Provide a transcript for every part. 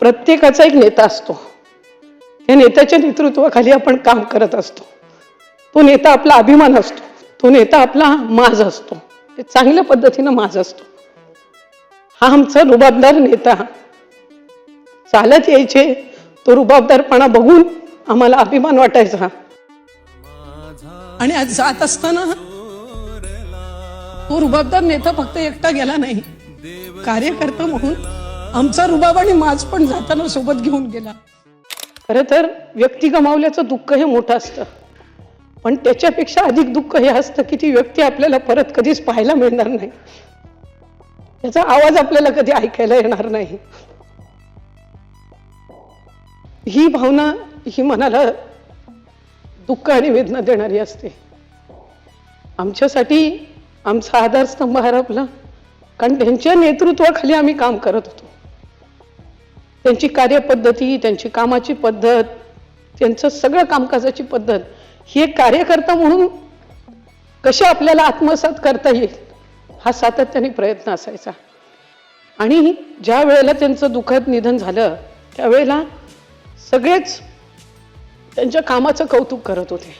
प्रत्येकाचा एक नेता असतो. त्या नेत्याच्या नेतृत्वाखाली आपण काम करत असतो. तो नेता आपला अभिमान असतो. तो नेता आपला माज असतो. हे चांगल्या पद्धतीनं माज असतो. हा आमचा रुबाबदार नेता. चालत यायचे, तो रुबाबदारपणा बघून आम्हाला अभिमान वाटायचा. आणि आज जात असताना तो रुबाबदार नेता फक्त एकटा गेला नाही, कार्यकर्ता म्हणून आमचा रुबाब आणि माज पण जाताना सोबत घेऊन गेला. खरं तर व्यक्ती गमावल्याचं दुःख हे मोठं असतं, पण त्याच्यापेक्षा अधिक दुःख हे असतं की ती व्यक्ती आपल्याला परत कधीच पाहायला मिळणार नाही, त्याचा आवाज आपल्याला कधी ऐकायला येणार नाही. ही भावना ही मनाला दुःख आणि वेदना देणारी असते. आमच्यासाठी आमचा आधारस्तंभ हरपला, कारण त्यांच्या नेतृत्वाखाली आम्ही काम करत होतो. त्यांची कार्यपद्धती, त्यांची कामाची पद्धत, त्यांचं सगळं कामकाजाची पद्धत ही एक कार्यकर्ता म्हणून कशी आपल्याला आत्मसात करता येईल हा सातत्याने प्रयत्न असायचा. आणि ज्या वेळेला त्यांचं दुःखद निधन झालं त्यावेळेला सगळेच त्यांच्या कामाचं कौतुक करत होते.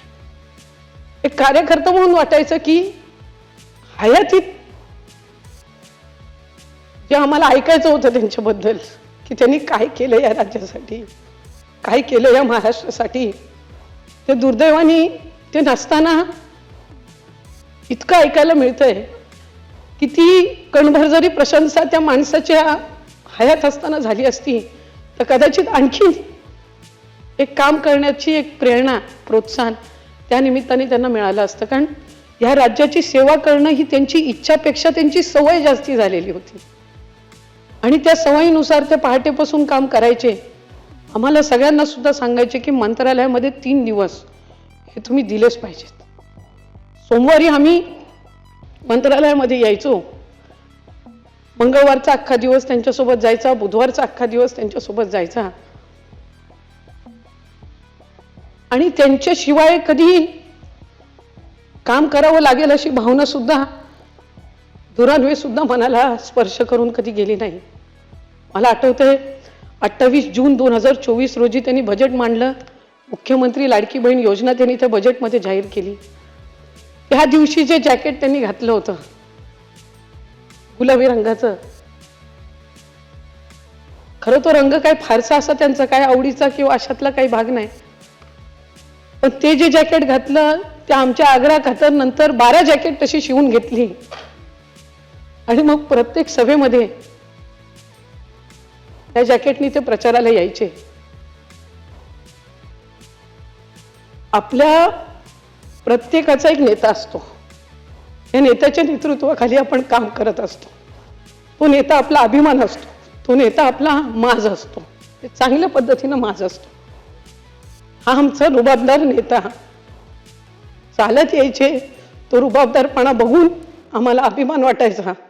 एक कार्यकर्ता म्हणून वाटायचं की हयातीत जे आम्हाला ऐकायचं होतं त्यांच्याबद्दल की त्यांनी काय केलं या राज्यासाठी, काय केलं या महाराष्ट्रासाठी, ते दुर्दैवाने ते नसताना इतकं ऐकायला मिळतंय की ती कणभर जरी प्रशंसा त्या माणसाच्या हयात असताना झाली असती तर कदाचित आणखी एक काम करण्याची एक प्रेरणा, प्रोत्साहन त्या निमित्ताने त्यांना मिळालं असतं. कारण या राज्याची सेवा करणं ही त्यांची इच्छापेक्षा त्यांची सवय जास्ती झालेली होती. आणि त्या सवयीनुसार ते पहाटेपासून काम करायचे. आम्हाला सगळ्यांना सुद्धा सांगायचे की मंत्रालयामध्ये 3 दिवस हे तुम्ही दिलेच पाहिजेत. सोमवारी आम्ही मंत्रालयामध्ये यायचो, मंगळवारचा अख्खा दिवस त्यांच्यासोबत जायचा, बुधवारचा अख्खा दिवस त्यांच्यासोबत जायचा. आणि त्यांच्याशिवाय कधी काम करावं लागेल अशी भावना सुद्धा दुरान्वे सुद्धा मनाला स्पर्श करून कधी गेली नाही. मला आठवतंय 28 जून 2024 रोजी त्यांनी बजेट मांडलं. मुख्यमंत्री लाडकी बहीण योजना त्यांनी त्या बजेटमध्ये जाहीर केली. त्या दिवशी जे जॅकेट त्यांनी घातलं होतं गुलाबी रंगाचं, खरं तो रंग काय फारसा असा त्यांचा काय आवडीचा किंवा अशातला काही भाग नाही, पण ते जे जॅकेट घातलं त्या आमच्या आग्रहानंतर 12 जॅकेट तशी शिवून घेतली. आणि मग प्रत्येक सभेमध्ये त्या जॅकेटनी ते प्रचाराला यायचे. आपल्या प्रत्येकाचा एक नेता असतो. या नेत्याच्या नेतृत्वाखाली आपण काम करत असतो. तो नेता आपला अभिमान असतो. तो नेता आपला माज असतो. ते चांगल्या पद्धतीनं माज असतो. हा आमचा रुबाबदार नेता. चालत यायचे, तो रुबाबदारपणा बघून आम्हाला अभिमान वाटायचा.